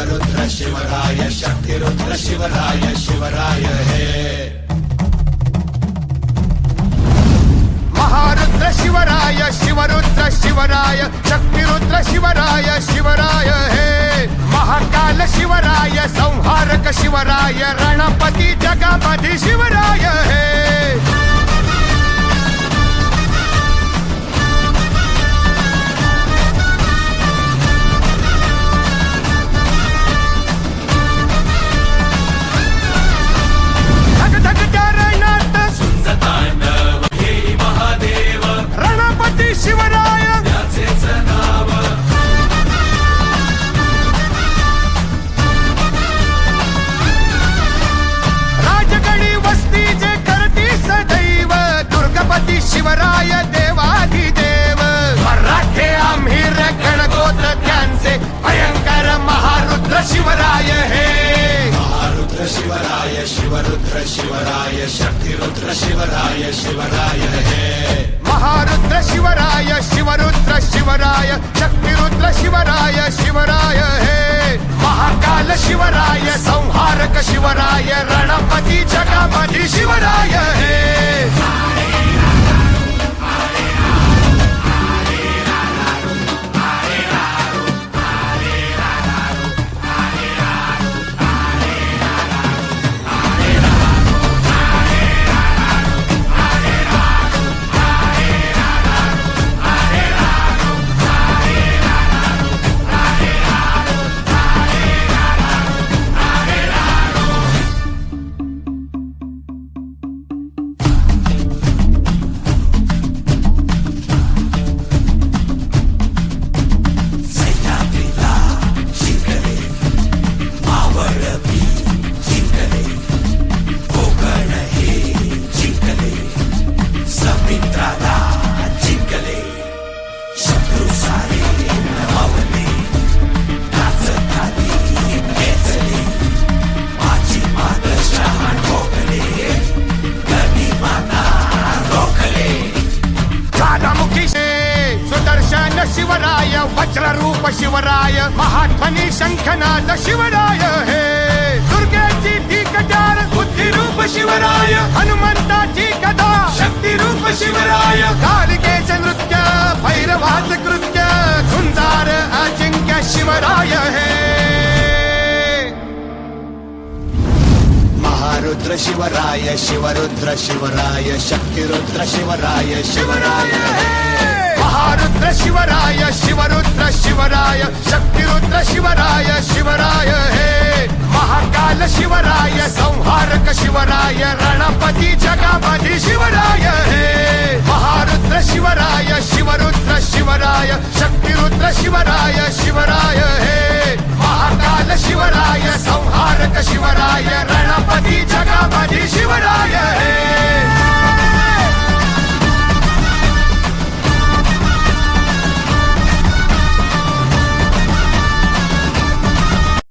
शिवरुद्र शिवराय शक्तिरुद्र शिवराय शिवराय हे महारुद्र शिवराय शिवरुद्र शिवराय शक्तिरुद्र शिवराय शिवराय हे महाकाल शिवराय संहारक शिवराय रणपती जगपती शिवराय हे शिवराय त्याचेच नाव राजगडी वस्ती जे करती सदैव दुर्गपती शिवराय देवाधिदेव मराठे आम्ही गणगोत्र त्यांचे भयंकर महारुद्र शिवराय हे महारुद्र शिवराय शिवरुद्र शिवराय शक्तिरुद्र शिवराय शिवराय हे महारुद्र शिवराय शिवरुद्र शिवराय शक्तिरुद्र शिवराय शिवराय हे महाकाल शिवराय संहारक शिवराय रणपती जगपती शिवराय हे शिवराय वज्ररूप शिवराय महाध्वनी शंखनाद शिवराय हे दुर्गेची ती कटार बुद्धिरूप शिवराय हनुमंताची कथा शक्तिरूप शिवराय कालिकेचे नृत्य भैरवाच कृत्य झुंजार अजिंक्य शिवराय हे महारुद्र शिवराय शिवरुद्र शिवराय शक्तिरुद्र शिवराय शिवराय हे महारुद्र शिवराय शिवरुद्र शिवराय शक्तिरुद्र शिवराय शिवराय हे महाकाल शिवराय संहारक शिवराय रणपती जगपती शिवराय हे महारुद्र शिवराय शिवरुद्र शिवराय शक्तिरुद्र शिवराय शिवराय हे महाकाल शिवराय संहारक शिवराय रणपती जगपती शिवराय हे